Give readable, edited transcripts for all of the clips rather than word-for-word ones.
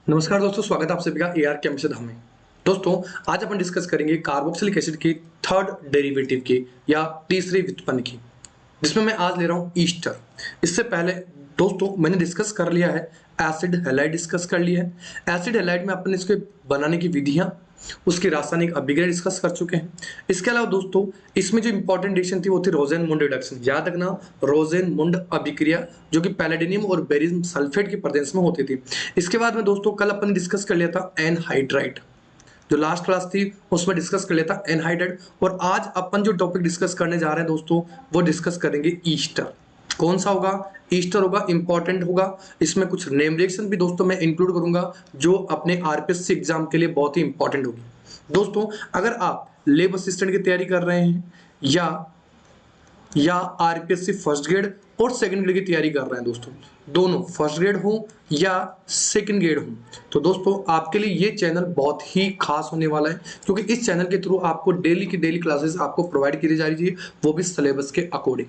नमस्कार दोस्तों, स्वागत है आप सभी का एआर केमिस्ट्री धाम में। दोस्तों, आज अपन डिस्कस करेंगे कार्बोक्सिलिक एसिड की थर्ड डेरिवेटिव की या तीसरी व्युत्पन्न की, जिसमें मैं आज ले रहा हूं ईस्टर। इससे पहले दोस्तों मैंने डिस्कस कर लिया है एसिड हैलाइड, डिस्कस कर लिया है। एसिड हैलाइड में अपन इसके बनाने की विधियां, उसकी रासायनिक अभिक्रिया डिस्कस कर चुके हैं। इसके अलावा दोस्तों इसमें जो इंपॉर्टेंट रिएक्शन थी वो थी रोजेन-मुंड रिडक्शन। याद रखना, रोजेन-मुंड अभिक्रिया जो कि पैलेडियम और बेरियम सल्फेट की प्रेजेंस में होती थी। इसके बाद में दोस्तों कल अपन ने डिस्कस कर लिया था एनहाइड्राइड, जो लास्ट क्लास थी उसमें डिस्कस कर लिया था एनहाइड्राइड। और आज अपन जो टॉपिक डिस्कस करने जा रहे हैं दोस्तों वो डिस्कस करेंगे ईस्टर। कौन सा होगा? ईस्टर होगा, इंपॉर्टेंट होगा। इसमें कुछ नेम रिएक्शन भी दोस्तों मैं इंक्लूड करूंगा जो अपने आरपीएससी एग्जाम के लिए बहुत ही इंपॉर्टेंट होगी। दोस्तों अगर आप लेब असिस्टेंट की तैयारी कर रहे हैं या आरपीएससी फर्स्ट ग्रेड और सेकंड ग्रेड की तैयारी कर रहे हैं दोस्तों, दोनों फर्स्ट ग्रेड हो या सेकंड ग्रेड हो, तो दोस्तों आपके लिए ये चैनल बहुत ही खास होने वाला है, क्योंकि इस चैनल के थ्रू आपको डेली की डेली क्लासेस आपको प्रोवाइड की जा रही है, वो भी सिलेबस के अकॉर्डिंग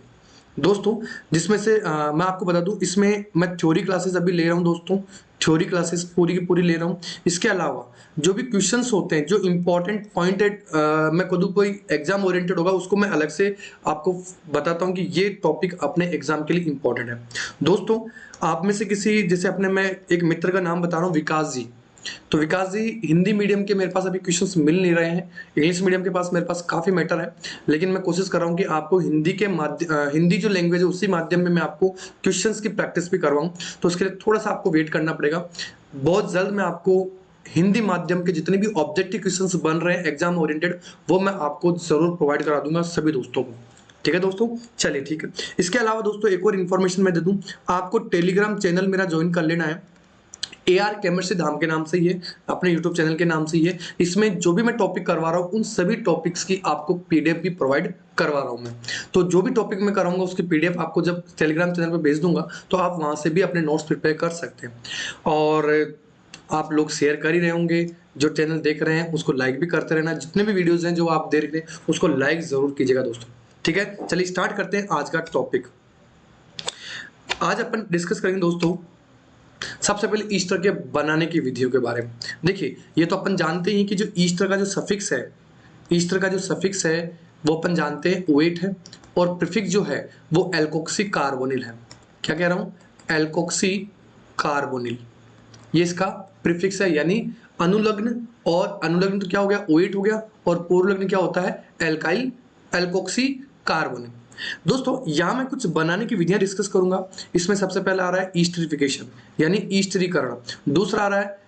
दोस्तों। जिसमें से मैं आपको बता दूं, इसमें मैं थ्योरी क्लासेस अभी ले रहा हूं दोस्तों, थ्योरी क्लासेस पूरी की पूरी ले रहा हूं। इसके अलावा जो भी क्वेश्चंस होते हैं, जो इंपॉर्टेंट पॉइंट मैं खुद कोई एग्जाम ओरिएंटेड होगा उसको मैं अलग से आपको बताता हूं कि ये टॉपिक अपने एग्जाम के लिए इंपॉर्टेंट है दोस्तों। आप में से किसी, जैसे अपने मैं एक मित्र का नाम बता रहा हूँ, विकास जी। तो विकास जी, हिंदी मीडियम के मेरे पास अभी क्वेश्चंस मिल नहीं रहे हैं, इंग्लिश मीडियम के पास मेरे पास काफी मैटर है, लेकिन मैं कोशिश कर रहा हूं कि आपको हिंदी के हिंदी जो लैंग्वेज है उसी माध्यम में मैं आपको क्वेश्चंस की प्रैक्टिस भी करवाऊं। तो उसके लिए थोड़ा सा आपको वेट करना पड़ेगा। बहुत जल्द मैं आपको हिंदी माध्यम के जितने भी ऑब्जेक्टिव क्वेश्चंस बन रहे हैं एग्जाम ओरिएंटेड, वो मैं आपको जरूर प्रोवाइड करा दूंगा सभी दोस्तों को। ठीक है दोस्तों, चलिए ठीक है। इसके अलावा दोस्तों एक और इन्फॉर्मेशन मैं दे दूं, आपको टेलीग्राम चैनल मेरा ज्वाइन कर लेना है। एआर केमिस्ट्री धाम के नाम से ही है, अपने यूट्यूब चैनल के नाम से ही है। इसमें जो भी मैं टॉपिक करवा रहा हूँ उन सभी टॉपिक्स की आपको पीडीएफ भी प्रोवाइड करवा रहा हूँ मैं। तो जो भी टॉपिक मैं कराऊंगा उसकी पीडीएफ आपको जब टेलीग्राम चैनल पर भेज दूंगा तो आप वहां से भी अपने नोट्स प्रिपेयर कर सकते हैं। और आप लोग शेयर कर ही रहे होंगे, जो चैनल देख रहे हैं उसको लाइक भी करते रहना, जितने भी वीडियोज हैं जो आप देख रहे हैं उसको लाइक जरूर कीजिएगा दोस्तों। ठीक है, चलिए स्टार्ट करते हैं आज का टॉपिक। आज अपन डिस्कस करेंगे दोस्तों सबसे पहले ईस्टर के बनाने की विधियों के बारे में। देखिए, ये तो अपन जानते ही कि जो ईस्टर का जो सफिक्स है, ईस्टर का जो सफिक्स है वो अपन जानते हैं ओएट है, और प्रीफिक्स जो है वो एल्कोक्सी कार्बोनिल है। क्या कह रहा हूं? एल्कोक्सी कार्बोनिल, ये इसका प्रीफिक्स है, यानी अनुलग्न। और अनुलग्न तो क्या हो गया? ओएट हो गया, और पूर्वलग्न क्या होता है? Alkyl alkoxy carbonyl. दोस्तों यहां मैं कुछ बनाने की विधियां डिस्कस करूंगा। इसमें सबसे पहला आ रहा है ईस्टरिफिकेशन, यानी ईस्टरीकरण। दूसरा आ रहा है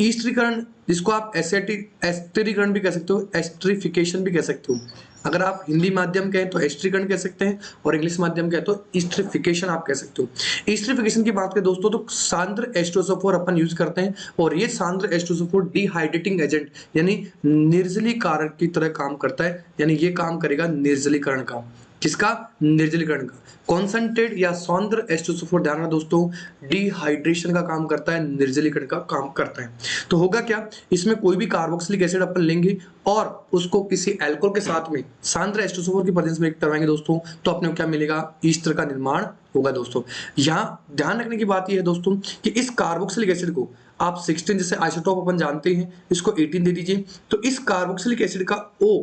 ईस्टरीकरण, जिसको आप एस्टरीकरण भी कह सकते हो, एस्टरिफिकेशन भी कह सकते हो। अगर आप हिंदी माध्यम के हैं तो एस्टरीकरण कह सकते हैं, और इंग्लिश माध्यम के हैं तो ईस्टरिफिकेशन आप कह सकते हो। ईस्टरिफिकेशन की बात करें दोस्तों तो सांद्र H2SO4 अपन यूज करते हैं, और ये सांद्र H2SO4 डिहाइड्रेटिंग एजेंट यानी निर्जलीकारक की तरह काम करता है, यानी ये काम करेगा निर्जलीकरण का। किसका? निर्जलीकरण का। कॉन्सेंट्रेट या सौंद्र H2SO4, ध्यान रखना दोस्तों, डिहाइड्रेशन का काम करता है, निर्जलीकरण का काम करता है। तो होगा क्या, इसमें कोई भी कार्बोक्सिलिक एसिड अपन लेंगे और उसको किसी अल्कोहल के साथ में सांद्र H2SO4 की प्रेजेंस में करवाएंगे दोस्तों, तो अपने को क्या मिलेगा? ईस्टर का निर्माण होगा दोस्तों। यहाँ ध्यान रखने की बात यह है दोस्तों कि इस कार्बोक्सिलिक एसिड को आप 16, जैसे आइसोटोप अपन जानते हैं, इसको 18 दे दीजिए, तो इस कार्बोक्सिलिक एसिड का O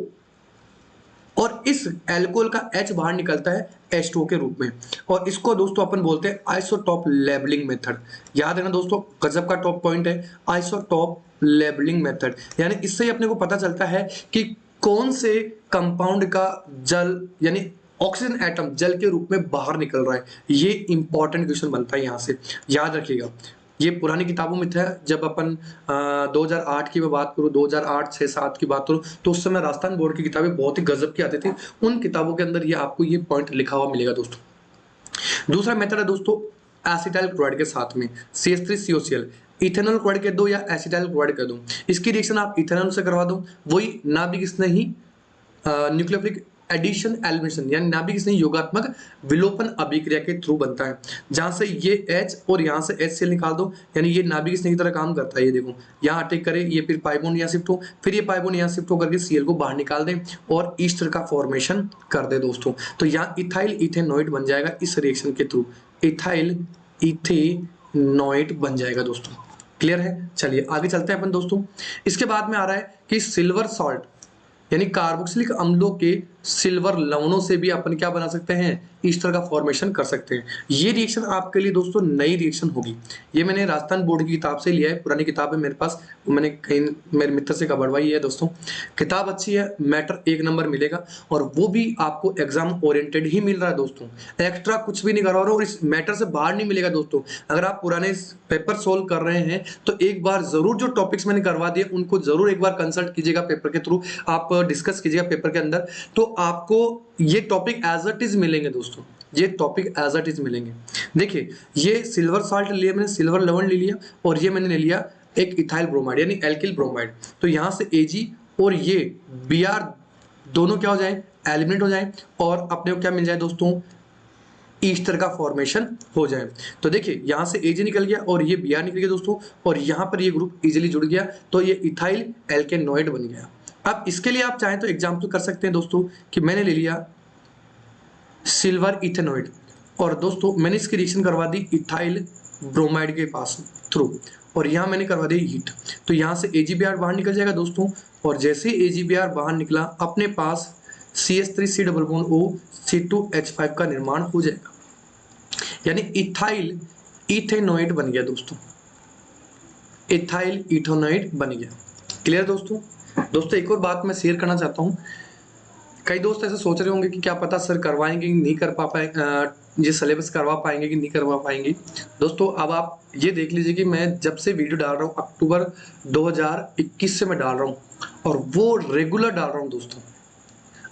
और इस एल्कोहल का H बाहर निकलता है H2O के रूप में, और इसको दोस्तों अपन बोलते हैं आइसोटॉप लेबलिंग मेथड। याद रखना दोस्तों, गजब का टॉप पॉइंट है आइसोटॉप लेबलिंग मेथड, यानी इससे ही अपने को पता चलता है कि कौन से कंपाउंड का जल यानी ऑक्सीजन एटम जल के रूप में बाहर निकल रहा है। ये इंपॉर्टेंट क्वेश्चन बनता है यहां से, याद रखिएगा। ये पुरानी किताबों में था, जब अपन 2008 की मैं बात करूं, 2008 6 7 की बात करूं, तो उस समय राजस्थान बोर्ड की किताबें बहुत ही गजब की आती थी। उन किताबों के अंदर ये आपको ये पॉइंट लिखा हुआ मिलेगा दोस्तों। दूसरा मेथड है दोस्तों एसिटाइल क्लोराइड के साथ में CH3COCl, इथेनॉल क्लोराइड कह दो या एसिटाइल क्लोराइड कह दो, इसकी रिएक्शन आप इथेनॉल से करवा दो, वही नाभिक स्नेही न्यूक्लियोफिलिक एडिशन एलिमिनेशन, यानी नाभिक स्नेही योगात्मक विलोपन अभिक्रिया के थ्रू बनता है, जहां से ये H और यहां से HCl निकाल दो, यानी ये नाभिक स्नेही की तरह काम करता है। ये देखो, यहाँ अटैक करे, ये फिर पाइबोन यहाँ शिफ्ट हो, फिर ये पाइबोन यहाँ शिफ्ट होकर के Cl को बाहर निकाल दे और ईस्टर का फॉर्मेशन कर दे दोस्तों। तो यहाँ इथाइल इथेनॉइड बन जाएगा इस रिएक्शन के थ्रू, इथाइल इथेनॉइड बन जाएगा दोस्तों। क्लियर है? चलिए आगे चलते हैं अपन दोस्तों। इसके बाद में आ रहा है कि सिल्वर सॉल्ट यानी कार्बोक्सिलिक अम्लों के सिल्वर लवणों से भी अपन क्या बना सकते हैं, ईस्टर का फॉर्मेशन कर सकते हैं। ये रिएक्शन आपके लिए दोस्तों नई रिएक्शन होगी। ये मैंने राजस्थान बोर्ड की किताब से लिया है, पुरानी किताब है मेरे पास, मैंने कहीं मेरे मित्र से कबड़वाई है दोस्तों। किताब अच्छी है, मैटर 1 नंबर मिलेगा और वो भी आपको एग्जाम ओरिएंटेड ही मिल रहा है दोस्तों, एक्स्ट्रा कुछ भी नहीं करवा रहा हूं और इस मैटर से बाहर नहीं मिलेगा दोस्तों। अगर आप पुराने पेपर सोल्व कर रहे हैं तो एक बार जरूर जो टॉपिक्स मैंने करवा दिए उनको जरूर एक बार कंसल्ट कीजिएगा, पेपर के थ्रू आप डिस्कस कीजिएगा पेपर के अंदर, तो आपको ये टॉपिक एज इट इज मिलेंगे दोस्तों, ये टॉपिक एज इट इज मिलेंगे। देखिए ये सिल्वर साल्ट लिया मैंने, सिल्वर लवण ले लिया और ये मैंने ले लिया एक इथाइल ब्रोमाइड यानी एल्किल ब्रोमाइड। तो यहां से Ag और ये Br दोनों क्या हो जाए, एलिमिनेट हो जाए और अपने को क्या मिल जाए दोस्तों, ईस्टर का फॉर्मेशन हो जाए। तो देखिए यहां से Ag निकल गया और ये Br निकल गया दोस्तों और यहां पर ये ग्रुप इजीली जुड़ गया तो ये इथाइल एल्केनोइड बन गया। अब इसके लिए आप चाहें तो एग्जाम्पल कर सकते हैं दोस्तों कि मैंने ले लिया सिल्वर इथेनॉइड और दोस्तों मैंने इसकी रिएक्शन करवा दी इथाइल ब्रोमाइड के पास थ्रू और यहाँ मैंने करवा दी हीट। तो यहाँ से AgBr बाहर निकल जाएगा दोस्तों और जैसे AgBr बाहर निकला अपने पास CH3C+O C2H5 का निर्माण हो जाएगा यानी इथाइल इथेनॉइड बन गया दोस्तों, इथाइल इथेनॉइड बन गया। क्लियर दोस्तों? दोस्तों एक और बात मैं शेयर करना चाहता हूँ, कई दोस्त ऐसे सोच रहे होंगे कि क्या पता सर करवाएंगे कि नहीं कर पाए, ये सिलेबस करवा पाएंगे कि नहीं करवा पाएंगे। दोस्तों अब आप ये देख लीजिए कि मैं जब से वीडियो डाल रहा हूँ अक्टूबर 2021 से मैं डाल रहा हूँ और वो रेगुलर डाल रहा हूँ दोस्तों।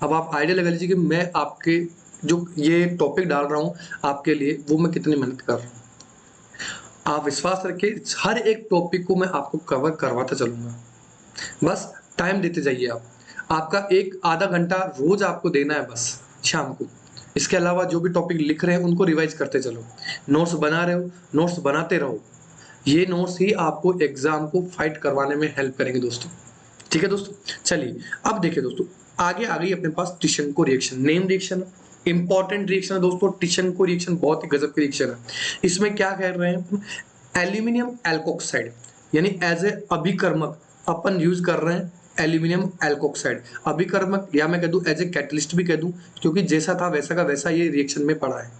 अब आप आइडिया लगा लीजिए कि मैं आपके जो ये टॉपिक डाल रहा हूँ आपके लिए वो मैं कितनी मेहनत कर रहा हूँ। आप विश्वास रखिए हर एक टॉपिक को मैं आपको कवर करवाता चलूंगा, बस टाइम देते जाइए आप। आपका एक आधा घंटा रोज आपको देना है बस शाम को। इसके अलावा जो भी टॉपिक लिख रहे हैं उनको रिवाइज करते चलो, नोट्स बना रहे हो नोट्स बनाते रहो, ये नोट्स ही आपको एग्जाम को फाइट करवाने में हेल्प करेंगे दोस्तों। ठीक है दोस्तों? चलिए अब देखिए दोस्तों आगे आ गई अपने पास Tishchenko reaction, name reaction, important reaction है दोस्तों। टिशनको रिएक्शन बहुत ही गजब की रिएक्शन है। इसमें क्या कह रहे हैं, एल्यूमिनियम एल्कोक्साइड यानी एज ए अभिकर्मक अपन यूज कर रहे हैं एल्यूमिनियम एल्कोक्साइड, अभिकर्मक या मैं कह दूं एज ए कैटलिस्ट भी कह दूं क्योंकि जैसा था वैसा का वैसा ये रिएक्शन में पड़ा है।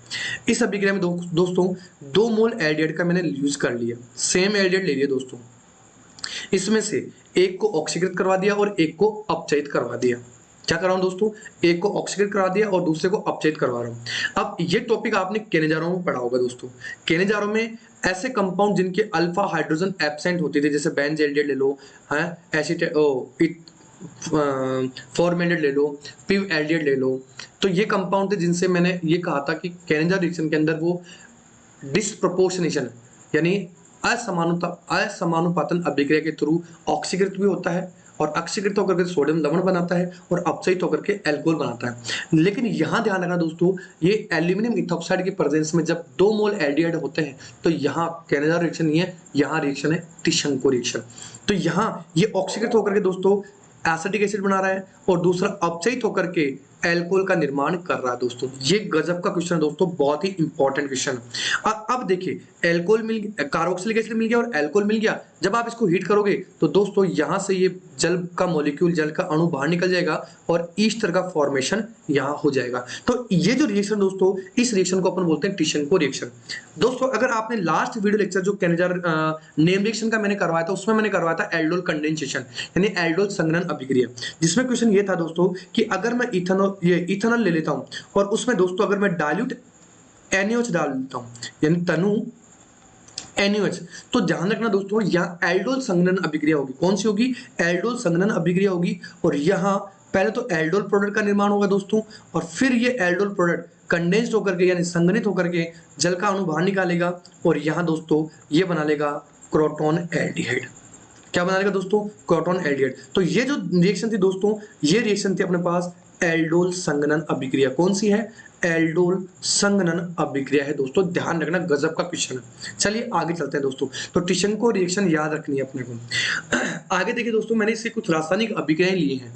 इस अभिक्रिया में दोस्तों 2 मोल एल्डिहाइड का मैंने यूज कर लिया, सेम एल्डिहाइड ले लिया दोस्तों। इसमें से एक को ऑक्सीकृत करवा दिया और एक को अपचयित करवा दिया। क्या कर रहा हूं दोस्तों, एक को ऑक्सीकृत करा दिया और दूसरे को अपचयित करवा रहा हूं। अब ये टॉपिक आपने केनेजारो में पढ़ा होगा दोस्तों। केनेजारो में ऐसे कंपाउंड जिनके अल्फा हाइड्रोजन एब्सेंट होते थे, जैसे बेंजेल्डिहाइड ले लो, फॉर्मेल्डिहाइड ले लो, पिव एल्डिहाइड ले लो, तो ये कंपाउंड थे जिनसे मैंने ये कहा था कि केनेजा रिएक्शन के अंदर वो डिस्प्रपोर्शनेशन यानी असमानुपातन अभिक्रिया के थ्रू ऑक्सीकृत भी होता है और अक्सीकृत होकर के सोडियम लवण बनाता है और अपचयित होकर के एल्कोहल बनाता है। लेकिन यहां ध्यान रखना दोस्तों, ये एल्यूमिनियम इथॉक्साइड की प्रेजेंस में जब 2 मोल एल्डिहाइड होते हैं तो यहाँ केनेजा रिएक्शन नहीं है, यहाँ रिएक्शन है टिशनको रिएक्शन। तो यहाँ ये ऑक्सीकृत होकर के दोस्तों एसिटिक एसिड बना रहा है और दूसरा अपचयित होकर के एल्कोहल का निर्माण कर रहा है दोस्तों। ये गजब का क्वेश्चन है दोस्तों, बहुत ही इंपॉर्टेंट क्वेश्चन है। अब देखिए एल्कोहल कार्बोक्सिलिक एसिड मिल गया और एल्कोहल मिल गया, जब आप इसको हीट करोगे तो दोस्तों यहां से ये जल का मॉलिक्यूल, जल का अणु बाहर निकल जाएगा और ईस्टर का फॉर्मेशन यहां हो जाएगा। तो ये जो रिएक्शन दोस्तों, इस रिएक्शन को अपन बोलते हैं टिशनको रिएक्शन। दोस्तों अगर आपने लास्ट वीडियो लेक्चर जो केनेजा नेम रिएक्शन का मैंने करवाया था, उसमें मैंने करवाया था एल्डोल कंडेंसेशन यानी एल्डोल संघनन अभिक्रिया, जिसमें क्वेश्चन ये था दोस्तों कि अगर मैं इथेनॉल ले लेता हूं और उसमें दोस्तों अगर मैं डाइल्यूट NaOH डाल देता हूं यानी तनु NaOH, तो ध्यान रखना दोस्तों यहाँ एल्डोल संघनन अभिक्रिया होगी। कौन सी होगी? एल्डोल संघनन अभिक्रिया होगी और यहाँ पहले तो एल्डोल प्रोडक्ट का निर्माण होगा दोस्तों और फिर ये एल्डोल प्रोडक्ट कंडेंस्ड होकर के यानी संघनित होकर के जल का अणु बाहर निकालेगा और यहाँ दोस्तों ये बना लेगा क्रोटोन एल्डिहाइड। क्या बना लेगा दोस्तों? Crotonaldehyde. तो ये जो रिएक्शन थी दोस्तों, ये रिएक्शन थी अपने पास एल्डोल संघनन अभिक्रिया। कौन सी है? एल्डोल संघनन अभिक्रिया है दोस्तों, ध्यान रखना, गजब का क्वेश्चन है। चलिए आगे चलते हैं दोस्तों। तो टिशनको रिएक्शन याद रखनी है अपने को। आगे देखिए दोस्तों, मैंने इससे कुछ रासायनिक अभिक्रियाएं ली हैं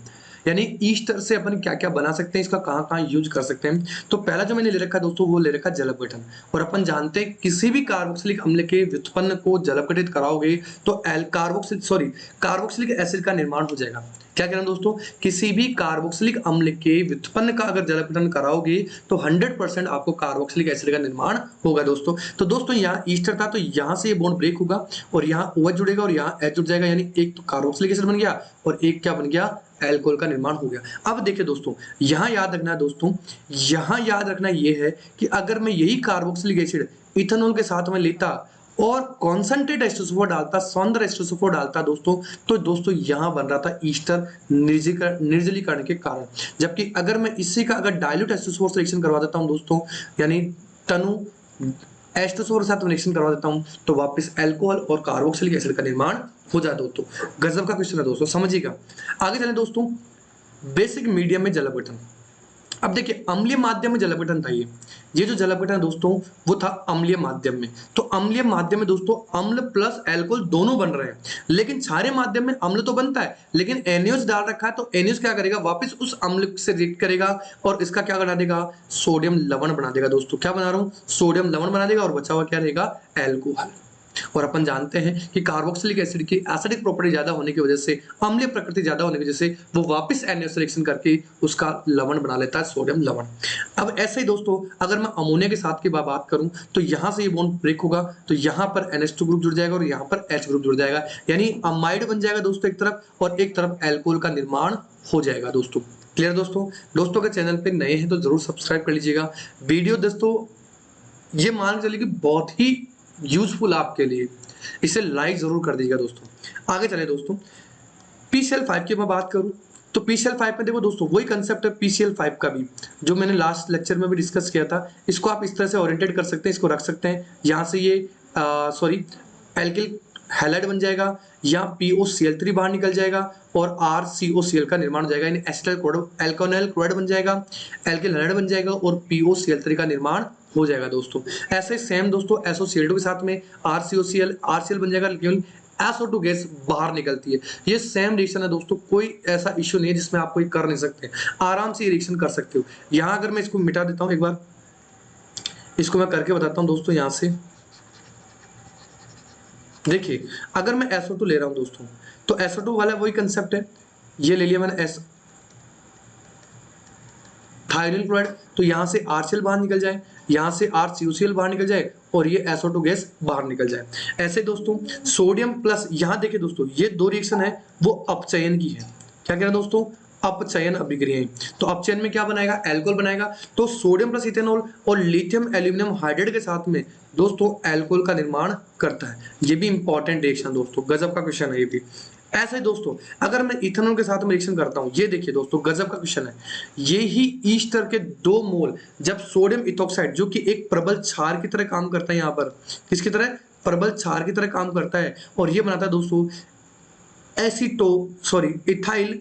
यानी ईस्टर से अपन क्या क्या बना सकते हैं, इसका कहाँ कहाँ यूज कर सकते हैं। तो पहला जो मैंने ले रखा है दोस्तों वो ले रखा है जल अपघटन। और अपन जानते हैं किसी भी कार्बोक्सिलिक अम्ल के व्युत्पन्न को जल अपघटित कराओगे तो कार्बोक्सिलिक एसिड का निर्माण हो जाएगा। क्या कहना दोस्तों, किसी भी कार्बोक्सिलिक अम्ल के व्युत्पन्न का अगर जल अपघटन कराओगे तो 100% आपको कार्बोक्सिलिक एसिड का निर्माण होगा दोस्तों। तो दोस्तों यहाँ ईस्टर था तो यहाँ से ये बॉन्ड ब्रेक होगा और यहाँ OH जुड़ेगा और यहाँ H जुड़ जाएगा, यानी एक तो कार्बोक्सिलिक एसिड बन गया और एक क्या बन गया, एल्कोहल का निर्माण हो गया। अब देखिए दोस्तों, यहाँ याद रखना है दोस्तों, यहाँ याद रखना ये है कि अगर मैं यही कार्बोक्सिलिक एसिड इथेनॉल के साथ में लेता और कॉन्सेंट्रेट H2SO4 डालता, सौंदर्य H2SO4 डालता दोस्तों, तो दोस्तों यहाँ बन रहा था ईस्टर निर्जलीकरण के कारण। जबकि अगर मैं इसी का अगर डाइल्यूट H2SO4 सिलेक्शन करवा देता हूँ दोस्तों, यानी तनु H2SO4 के साथ रिएक्शन करवा देता हूँ, तो वापस अल्कोहल और कार्बोक्सिलिक एसिड का निर्माण हो जाता दोस्तों। गजब का क्वेश्चन है दोस्तों, समझिएगा। आगे चलें दोस्तों, बेसिक मीडियम में जल अपघटन। अब देखिए अम्लीय माध्यम में जल अपघटन था ये जो जल अपघटन है दोस्तों वो था अम्लीय माध्यम में। तो अम्लीय माध्यम में दोस्तों अम्ल प्लस अल्कोहल दोनों बन रहे हैं, लेकिन क्षारीय माध्यम में अम्ल तो बनता है लेकिन NaOH डाल रखा है, तो NaOH क्या करेगा, वापस उस अम्ल से रिएक्ट करेगा और इसका क्या बना देगा, सोडियम लवण बना देगा दोस्तों। क्या बना रहा हूं, सोडियम लवण बना देगा और बचा हुआ क्या रहेगा, अल्कोहल। और अपन जानते हैं कि कार्बोक्सिलिक एसिड की एसिडिक प्रॉपर्टी ज्यादा होने की वजह से, अम्लीय प्रकृति ज्यादा होने की वजह से वो वापस NaOH सिलेक्शन करके उसका लवण बना लेता है, सोडियम लवण। अब ऐसे ही दोस्तों अगर मैं अमोनिया के साथ की बात करूं तो यहां से ये बॉन्ड ब्रेक होगा तो यहां पर NH2 ग्रुप जुड़ जाएगा और यहां पर H ग्रुप जुड़ जाएगा, यानी अमाइड बन जाएगा दोस्तों एक तरफ और एक तरफ अल्कोहल का निर्माण हो जाएगा दोस्तों। क्लियर दोस्तों अगर चैनल पे नए हैं तो जरूर सब्सक्राइब कर लीजिएगा। वीडियो दोस्तों ये मान के चलिए कि बहुत ही यूजफुल आपके लिए, इसे लाइक जरूर कर दीजिएगा दोस्तों। आगे चले दोस्तों, PCl5 की मैं बात करूं तो PCl5 में देखो दोस्तों वही कंसेप्ट है PCl5 का भी, जो मैंने लास्ट लेक्चर में भी डिस्कस किया था। इसको आप इस तरह से ओरिएंटेड कर सकते हैं, इसको रख सकते हैं, यहाँ से ये एल्किल हैलाइड बन जाएगा, यहाँ POCl3 बाहर निकल जाएगा और RCOCl का निर्माण हो जाएगा, यानी एसिटाइल एल्कोनिल क्लोराइड बन जाएगा, एल्किल हैलाइड बन जाएगा और POCl3 का निर्माण हो जाएगा दोस्तों। ऐसे सेम दोस्तों SOCl2 के साथ में RCl बन जाएगा, लेकिन SO2 गैस बाहर निकलती है। ये सेम रिएक्शन है दोस्तों, कोई ऐसा इश्यू नहीं है जिसमें आप कोई कर नहीं सकते, आराम से ये रिएक्शन कर सकते हो। यहाँ अगर मैं इसको मिटा देता हूँ एक बार, इसको मैं करके बताता हूँ दोस्तों। यहाँ से देखिए अगर मैं SO2 ले रहा हूँ दोस्तों तो SO2 वाला वही कंसेप्ट है, ये ले लिया मैंने थायोनिल क्लोराइड, तो यहाँ से RCl बाहर निकल जाए, यहाँ से RCOCl बाहर निकल जाए और ये SO2 गैस बाहर निकल जाए। ऐसे दोस्तों सोडियम प्लस, यहाँ देखिए दोस्तों ये दो रिएक्शन है वो अपचयन की है। क्या कह रहे हैं दोस्तों, अपचयन अभिक्रियाएं। तो अपचयन में क्या बनाएगा, अल्कोहल बनाएगा। तो सोडियम प्लस इथेनॉल और लिथियम एल्यूमिनियम हाइड्रेट के साथ में दोस्तों अल्कोहल का निर्माण करता है। ये भी इंपॉर्टेंट रिएक्शन दोस्तों, गजब का क्वेश्चन है ये भी। ऐसे ही दोस्तों अगर मैं इथेनॉल के साथ में रिएक्शन करता हूं, ये देखिए दोस्तों गजब का क्वेश्चन है। ये ही ईस्टर के 2 मोल जब सोडियम इथोक्साइड जो कि एक प्रबल क्षार की तरह काम करता है, यहाँ पर किसकी तरह, प्रबल क्षार की तरह काम करता है, और ये बनाता है दोस्तों इथाइल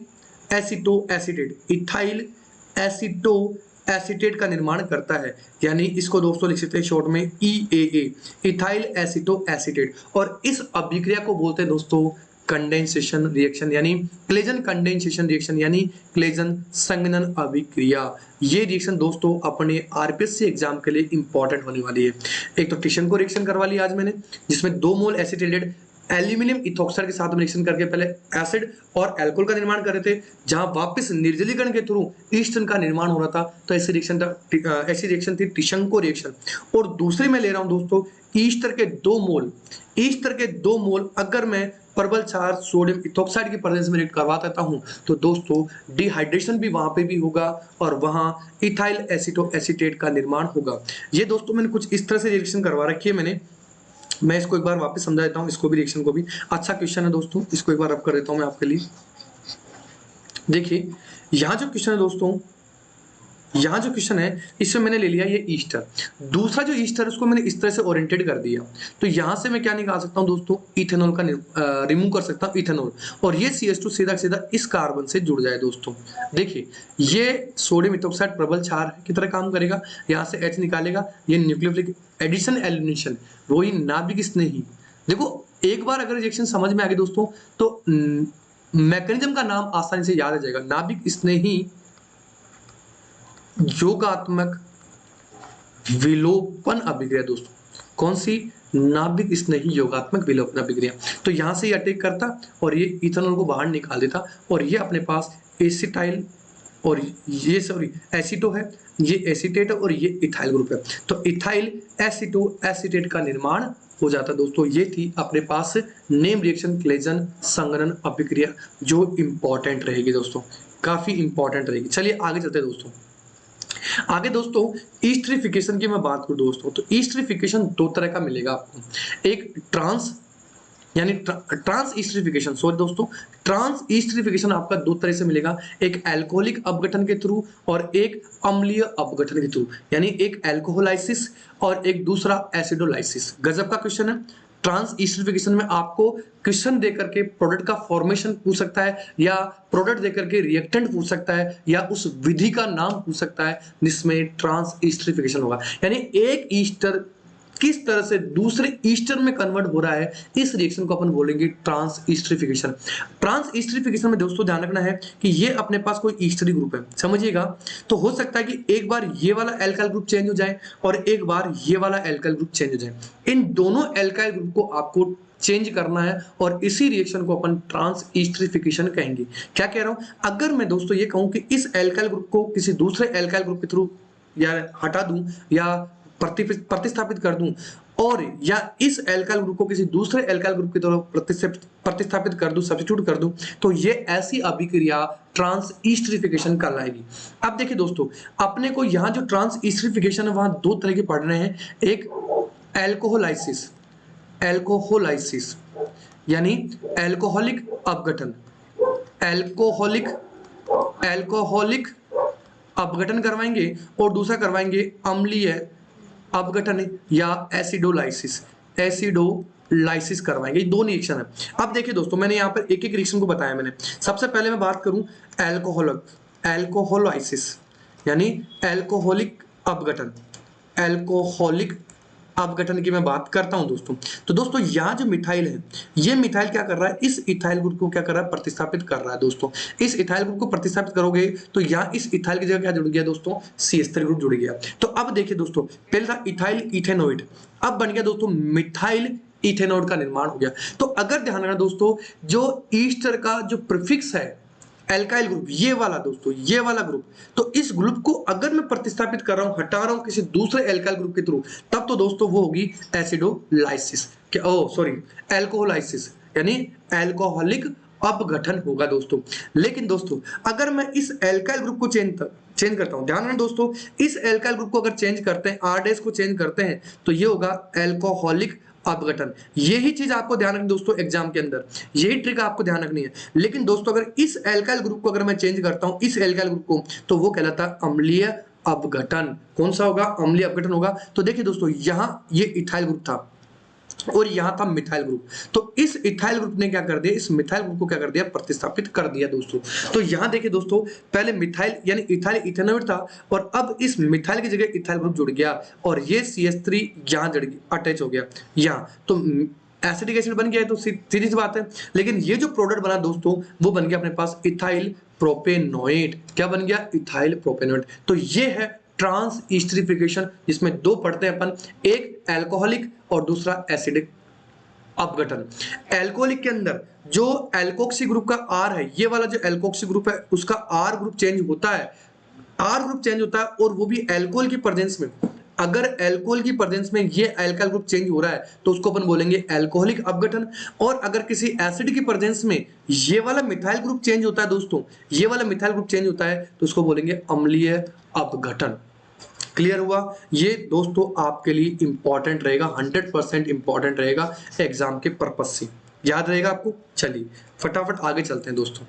एसीटो एसीटेट का निर्माण करता है। यानी इसको दोस्तों लिख सकते हैं शॉर्ट में EAA, इथाइल एसीटो एसीटेट। और इस अभिक्रिया को बोलते हैं दोस्तों कंडेंसेशन रिएक्शन, यानी क्लेजन कंडेंसेशन रिएक्शन, यानी क्लेजन संघनन अभिक्रिया। ये रिएक्शन दोस्तों अपने RPSC एग्जाम के लिए इंपॉर्टेंट होने वाली है। एक तो टिशनको रिएक्शन करवा लिया आज मैंने, जिसमें 2 मोल एसिटेटेड एल्यूमिनियम इथोक्साइड के साथ में रिएक्शन करके पहले एसिड और अल्कोहल का निर्माण कर रहे थे, जहां वापस निर्जलीकरण के थ्रू ईस्टर्न का निर्माण हो रहा था। तो ऐसी रिएक्शन थी टिशंको रिएक्शन। और दूसरी मैं ले रहा हूं दोस्तों ईस्टर के 2 मोल अगर मैं प्रबल क्षार सोडियम इथोक्साइड की प्रेजेंस में रिएक्ट करवा देता हूं तो दोस्तों डिहाइड्रेशन भी वहां पे भी होगा और वहां इथाइल एसीटो एसीटेट का निर्माण होगा। ये दोस्तों मैंने कुछ इस तरह से रिएक्शन करवा रखी है मैं इसको एक बार वापस समझा देता हूं, इसको भी रिएक्शन को भी। अच्छा क्वेश्चन है दोस्तों, इसको एक बार रब कर देता हूं मैं आपके लिए। देखिए यहाँ जो क्वेश्चन है दोस्तों, यहाँ जो क्वेश्चन है इसमें मैंने ले लिया ये ईस्टर। दूसरा जो ईस्टर है उसको मैंने इस तरह से ओरिएंटेड कर दिया, तो यहाँ से मैं क्या निकाल सकता हूँ दोस्तों, इथेनॉल का रिमूव कर सकता हूँ इथेनॉल, और ये CH2 सीधा सीधा इस कार्बन से जुड़ जाए दोस्तों। देखिए ये सोडियम इथोक्साइड प्रबल क्षार की तरह काम करेगा, यहाँ से H निकालेगा, ये न्यूक्लियोफिलिक एडिशन एलिमिनेशन, वही नाभिक स्नेही। देखो एक बार अगर रिएक्शन समझ में आ गई दोस्तों तो मैकेनिज्म का नाम आसानी से याद आ जाएगा, नाभिक स्नेही योगात्मक विलोपन अभिक्रिया। दोस्तों कौन सी? नाभिक स्नेही योगात्मक विलोपन अभिक्रिया। तो यहां से ये अटैक करता और ये इथेनॉल को बाहर निकाल देता और ये अपने पास एसिटाइल और ये सॉरी एसीटो है, ये एसीटेट है और ये इथाइल ग्रुप है। तो इथाइल एसीटो एसीटेट का निर्माण हो जाता है। दोस्तों ये थी अपने पास नेम रिएक्शन क्लेजन संघनन अभिक्रिया जो इंपॉर्टेंट रहेगी दोस्तों, काफी इंपॉर्टेंट रहेगी। चलिए आगे चलते हैं दोस्तों। आगे दोस्तों ईस्टरिफिकेशन की मैं बात करूं दोस्तों, तो ईस्टरिफिकेशन दो तरह का मिलेगा आपको, एक ट्रांस यानी ट्रांस ईस्टरिफिकेशन, सॉरी दोस्तों ट्रांस ईस्टरिफिकेशन आपका दो तरह से मिलेगा, एक एल्कोहलिक अपघटन के थ्रू और एक अम्लीय अपघटन के थ्रू, यानी एक एल्कोहोलाइसिस और एक दूसरा एसिडोलाइसिस। गजब का क्वेश्चन है। ट्रांस ईस्टरिफिकेशन में आपको क्वेश्चन देकर के प्रोडक्ट का फॉर्मेशन पूछ सकता है या प्रोडक्ट देकर के रिएक्टेंट पूछ सकता है या उस विधि का नाम पूछ सकता है जिसमें ट्रांस ईस्टरिफिकेशन होगा, यानी एक ईस्टर किस तरह से दूसरे ईस्टर में कन्वर्ट हो रहा है, इस रिएक्शन को अपन बोलेंगे ट्रांस ईस्टरिफिकेशन। ट्रांस ईस्टरिफिकेशन में दोस्तों ध्यान रखना है कि ये अपने पास कोई ईस्टरी ग्रुप है, समझिएगा। तो हो सकता है कि एक बार ये वाला एल्काइल ग्रुप चेंज हो जाए और एक बार ये वाला एल्काइल ग्रुप चेंज हो जाए। इन दोनों एल्काइल ग्रुप को आपको चेंज करना है और इसी रिएक्शन को अपन ट्रांस ईस्टरिफिकेशन कहेंगे। क्या कह रहा हूं? अगर मैं दोस्तों ये कहूं कि इस एल्काइल ग्रुप को किसी दूसरे एल्काइल ग्रुप के थ्रू या हटा दूं या प्रतिस्थापित कर दूं और या इस एल्काइल ग्रुप को किसी दूसरे एल्काइल ग्रुप की तरफ प्रतिस्थापित कर दूं, सब्स्टिट्यूट कर दूं, तो ये ऐसी अभिक्रिया ट्रांस ईस्टरिफिकेशन कहलाएगी। अब देखिए दोस्तों अपने को यहां जो ट्रांस ईस्टरिफिकेशन है वहां दो तरह के पढ़ रहे हैं, एक एल्कोहोलाइसिस, एल्कोहोलाइसिस यानी एल्कोहलिक अपघटन, एल्कोहलिक अपघटन करवाएंगे और दूसरा करवाएंगे अम्लीय अपघटन या एसिडोलाइसिस करवाएंगे। ये दो रिएक्शन है। अब देखिए दोस्तों मैंने यहाँ पर एक एक रिएक्शन को बताया मैंने। सबसे पहले मैं बात करूं एल्कोहोलाइसिस यानी एल्कोहलिक अपघटन, एल्कोहलिक अपघटन की मैं बात करता हूं दोस्तों। तो दोस्तों यहाँ जो मिथाइल है, ये मिथाइल क्या कर रहा है, इस इथाइल ग्रुप को क्या कर रहा है, प्रतिस्थापित कर रहा है दोस्तों। इस इथाइल ग्रुप को प्रतिस्थापित करोगे तो यहाँ इस इथाइल की जगह क्या जुड़ गया दोस्तों, CH3 ग्रुप जुड़ गया। तो अब देखिए दोस्तों पहले था इथाइल इथेनोइड, अब बन गया दोस्तों मिथाइल इथेनोइड का निर्माण हो गया। तो अगर ध्यान रखना दोस्तों जो ईस्टर का जो प्रीफिक्स है एल्काइल ग्रुप, ये वाला दोस्तों, ये वाला ग्रुप, तो इस ग्रुप को अगर मैं प्रतिस्थापित कर रहा हूं, हटा रहा हूं किसी दूसरे एल्काइल ग्रुप के थ्रू, तब तो दोस्तों वो होगी एसिडोलाइसिस, एल्कोहोलाइसिस यानी एल्कोहलिक अपघटन होगा दोस्तों। लेकिन दोस्तों अगर मैं इस एल्काइल ग्रुप को चेंज करता हूं, ध्यान रखना दोस्तों, इस एल्काइल ग्रुप को अगर चेंज करते हैं, R- को चेंज करते हैं, तो ये होगा एल्कोहलिक अपघटन। यही चीज आपको ध्यान रखनी दोस्तों एग्जाम के अंदर, यही ट्रिक आपको ध्यान रखनी है। लेकिन दोस्तों अगर इस एल्काइल ग्रुप को अगर मैं चेंज करता हूं, इस एल्काइल ग्रुप को, तो वो कहलाता है अम्लीय अपघटन। कौन सा होगा, अम्लीय अपघटन होगा। तो देखिए दोस्तों यहां ये इथाइल ग्रुप था और यहां था मिथाइल ग्रुप, तो इस इथाइल ग्रुप ने क्या कर दिया, इस मिथाइल ग्रुप को क्या कर दिया, प्रतिस्थापित कर दिया दोस्तों। तो यहां देखिए दोस्तों पहले मिथाइल यानी इथाइल इथेनोइड था और अब इस मिथाइल की जगह इथाइल ग्रुप जुड़ गया और ये CH3 यहां जड़ गया, अटैच हो गया यहां, तो एसिडिक एसिड बन गया है, तो सीधी सी बात है। लेकिन ये जो प्रोडक्ट बना दोस्तों वो बन गया अपने पास इथाइल प्रोपेनोएट। क्या बन गया, इथाइल प्रोपेनोएट। तो ये है ट्रांस ईस्टरिफिकेशन, जिसमें दो पढ़ते हैं अपन, एक एल्कोहलिक और दूसरा एसिडिक अपघटन। एल्कोहलिक के अंदर जो एल्कोक्सी ग्रुप का R है, ये वाला जो एल्कोक्सी ग्रुप है उसका R ग्रुप चेंज होता है, R ग्रुप चेंज होता है और वो भी एल्कोहल की प्रेजेंस में। अगर एल्कोहल की प्रेजेंस में ये एल्काइल ग्रुप चेंज हो रहा है तो उसको अपन बोलेंगे एल्कोहलिक अपघटन। और अगर किसी एसिड की प्रेजेंस में ये वाला मिथाइल ग्रुप चेंज होता है दोस्तों, ये वाला मिथाइल ग्रुप चेंज होता है तो उसको बोलेंगे अम्लीय अपघटन। क्लियर हुआ? ये दोस्तों आपके लिए इंपॉर्टेंट रहेगा, 100% इंपॉर्टेंट रहेगा एग्जाम के पर्पस से, याद रहेगा आपको। चलिए फटाफट आगे चलते हैं दोस्तों।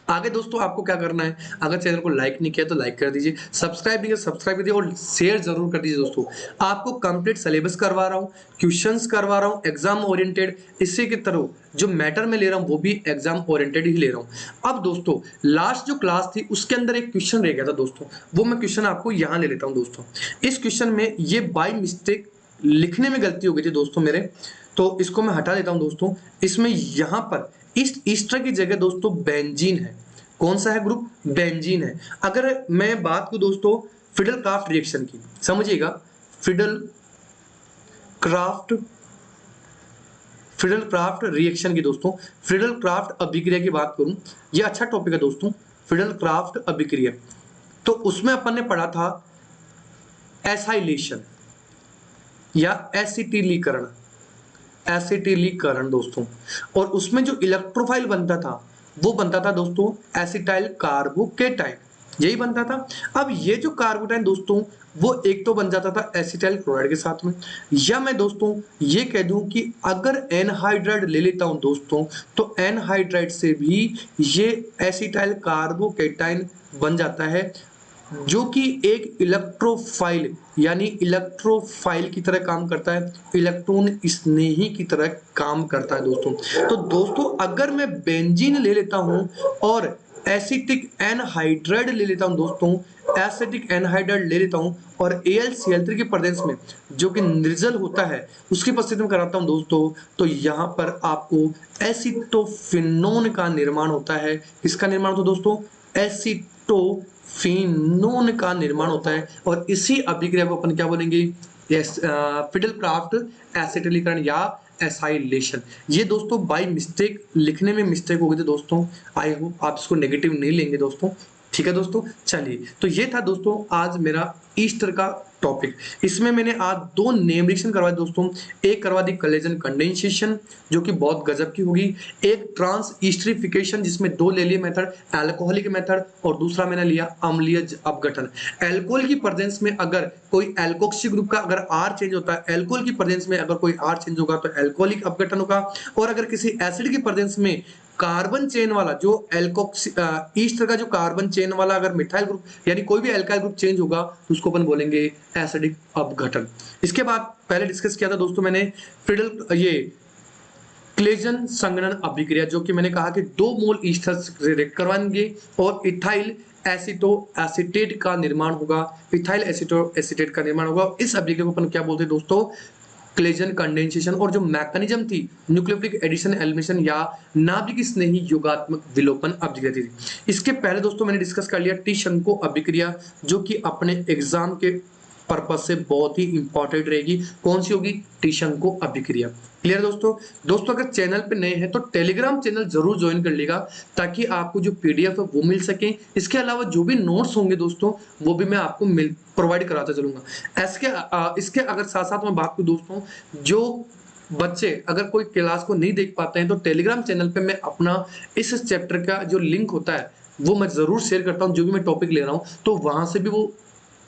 आगे दोस्तों आपको क्या करना है, अगर चैनल को लाइक नहीं किया तो लाइक कर दीजिए, सब्सक्राइब नहीं किया सब्सक्राइब कर दीजिए और शेयर जरूर कर दीजिए दोस्तों। आपको कंप्लीट सिलेबस करवा रहा हूं, क्वेश्चंस करवा रहा हूं एग्जाम ओरिएंटेड, इसी के तरह जो मैटर में ले रहा हूं वो भी एग्जाम ओरिएंटेड ही ले रहा हूं। अब दोस्तों लास्ट जो क्लास थी उसके अंदर एक क्वेश्चन रह गया था दोस्तों, वो मैं क्वेश्चन आपको यहां ले लेता हूं दोस्तों। इस क्वेश्चन में ये बाय मिस्टेक लिखने में गलती हो गई थी दोस्तों मेरे, तो इसको मैं हटा देता हूं दोस्तों। इसमें यहां पर ईस्टर की जगह दोस्तों बेंजीन है। कौन सा है ग्रुप? बेंजीन है। अगर मैं बात करूं दोस्तों फिडल क्राफ्ट रिएक्शन की, समझिएगा, फिडल क्राफ्ट रिएक्शन की दोस्तों, फिडल क्राफ्ट अभिक्रिया की बात करूं, यह अच्छा टॉपिक है दोस्तों, फिडल क्राफ्ट अभिक्रिया। तो उसमें अपन ने पढ़ा था एसाइलेशन या एसिटिलीकरण दोस्तों, और उसमें जो इलेक्ट्रोफाइल बनता था वो बनता था दोस्तों एसिटाइल कार्बोकेटाइन, यही बनता था। अब ये जो कार्बोटाइन दोस्तों वो एक तो बन जाता था एसिटाइल क्लोराइड के साथ में, या मैं दोस्तों ये कह दूं कि अगर एनहाइड्राइड ले लेता हूं दोस्तों तो एनहाइड्राइड से भी ये एसिटाइल कार्बोकेटाइन बन जाता है, जो कि एक इलेक्ट्रोफाइल यानी इलेक्ट्रोफाइल की तरह काम करता है, इलेक्ट्रॉन स्नेही की तरह काम करता है दोस्तों। तो दोस्तों अगर मैं बेंजीन ले लेता हूं और एसिटिक एनहाइड्राइड ले लेता हूं दोस्तों, एसिटिक एनहाइड्राइड ले लेता हूं और AlCl3 के प्रेजेंस में जो कि निर्जल होता है उसकी उपस्थिति में कराता हूं दोस्तों, तो यहां पर आपको एसिटोफिनोन का निर्माण होता है। किसका निर्माण होता है दोस्तों? एसिटोफिनोन का निर्माण होता है, और इसी अभिक्रिया को अपन क्या बोलेंगे? फिडल क्राफ्ट एसिटिलीकरण या एसाइलेशन। ये दोस्तों बाय मिस्टेक लिखने में मिस्टेक हो गई थी दोस्तों, आई होप आप इसको नेगेटिव नहीं लेंगे दोस्तों, ठीक है दोस्तों। चलिए, तो ये था दोस्तों आज मेरा ईस्टर का टॉपिक। इसमें मैंने आज 2 नेम रिएक्शन करवाए दोस्तों, एक करवा दी कोलेजन कंडेंसेशन जो कि बहुत गजब की होगी, एक ट्रांस ईस्टरिफिकेशन जिसमें 2 ले लिए मेथड, अल्कोहलिक मेथड और दूसरा मैंने लिया अम्लीय अपघटन। अल्कोहल की प्रेजेंस में अगर कोई एल्कोक्सी ग्रुप का अगर आर चेंज होता है, अल्कोहल की प्रेजेंस में अगर कोई आर चेंज होगा तो अल्कोहलिक अपघटन होगा, और अगर किसी एसिड की प्रेजेंस में कार्बन चेन वाला जो ईस्टर का जो कार्बन चेन वाला अगर मिथाइल ग्रुप यानी कोई भी एल्काइल ग्रुप चेंज होगा तो उसको अपन बोलेंगे एसिडिक अपघटन। इसके बाद पहले डिस्कस किया था दोस्तों मैंने फिडल ये क्लेजन संगणन अभिक्रिया, जो कि मैंने कहा कि 2 मोल ईस्टर रिएक्ट करवाएंगे और इथाइल एसिटेट का निर्माण होगा, इथाइल एसिटेट का निर्माण होगा। इस अभिक्रिया को अपन क्या बोलते हैं दोस्तों? Claisen condensation. और जो मैकेनिज्म थी न्यूक्लियोफिलिक एडिशन एलिमिनेशन या नाभिक स्नेही योगात्मक विलोपन अभिक्रिया थी। इसके पहले दोस्तों मैंने डिस्कस कर लिया टी-शंको अभिक्रिया, जो कि अपने एग्जाम के पर्पज से बहुत ही इंपॉर्टेंट रहेगी। कौन सी होगी? टी-शंको अभिक्रिया। क्लियर दोस्तों अगर चैनल पे नए हैं तो टेलीग्राम चैनल जरूर ज्वाइन कर लेगा ताकि आपको जो पीडीएफ है वो मिल सके। इसके अलावा जो भी नोट्स होंगे दोस्तों वो भी मैं आपको प्रोवाइड कराता चलूंगा। इसके अगर साथ साथ में बात करूं दोस्तों, जो बच्चे अगर कोई क्लास को नहीं देख पाते हैं तो टेलीग्राम चैनल पे मैं अपना इस चैप्टर का जो लिंक होता है वो मैं जरूर शेयर करता हूं, जो भी मैं टॉपिक ले रहा हूं तो वहां से भी वो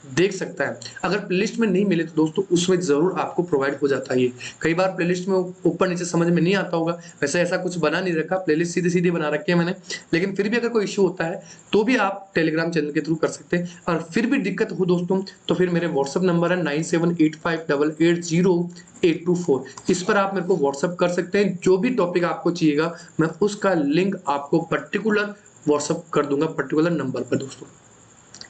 देख सकता है। अगर प्लेलिस्ट में नहीं मिले तो दोस्तों उसमें जरूर आपको प्रोवाइड हो जाता है। ये कई बार प्लेलिस्ट में ऊपर नीचे समझ में नहीं आता होगा, वैसे ऐसा कुछ बना नहीं रखा, प्लेलिस्ट सीधे सीधे बना रखी है मैंने, लेकिन फिर भी अगर कोई इश्यू होता है तो भी आप टेलीग्राम चैनल के थ्रू कर सकते हैं। और फिर भी दिक्कत हो दोस्तों तो फिर मेरे व्हाट्सअप नंबर है 9785880824, इस पर आप मेरे को व्हाट्सअप कर सकते हैं। जो भी टॉपिक आपको चाहिएगा मैं उसका लिंक आपको पर्टिकुलर व्हाट्सअप कर दूंगा पर्टिकुलर नंबर पर दोस्तों।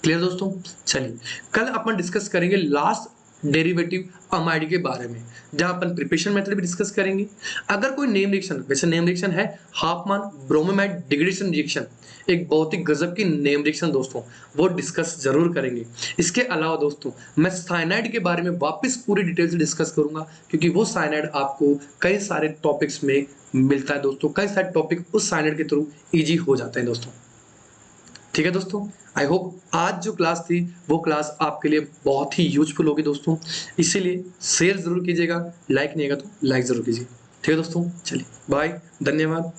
क्लियर दोस्तों? चलिए, कल अपन डिस्कस करेंगे लास्ट डेरिवेटिव अमाइड के बारे में, जहां अपन प्रिपरेशन मेथड भी डिस्कस करेंगे। अगर कोई नेम रिएक्शन, वैसे नेम रिएक्शन है हाफमैन ब्रोमोमाइड डिग्रेडेशन रिएक्शन, एक बहुत ही गजब की नेम रिएक्शन दोस्तों, वो डिस्कस जरूर करेंगे। इसके अलावा दोस्तों मैं साइनाइड के बारे में वापस पूरी डिटेल से डिस्कस करूंगा, क्योंकि वो साइनाइड आपको कई सारे टॉपिक्स में मिलता है दोस्तों, कई सारे टॉपिक उस साइनाइड के थ्रू इजी हो जाते हैं दोस्तों। ठीक है दोस्तों, आई होप आज जो क्लास थी वो क्लास आपके लिए बहुत ही यूजफुल होगी दोस्तों, इसीलिए शेयर जरूर कीजिएगा, लाइक नहीं आएगा तो लाइक जरूर कीजिए। ठीक है दोस्तों, चलिए बाय, धन्यवाद।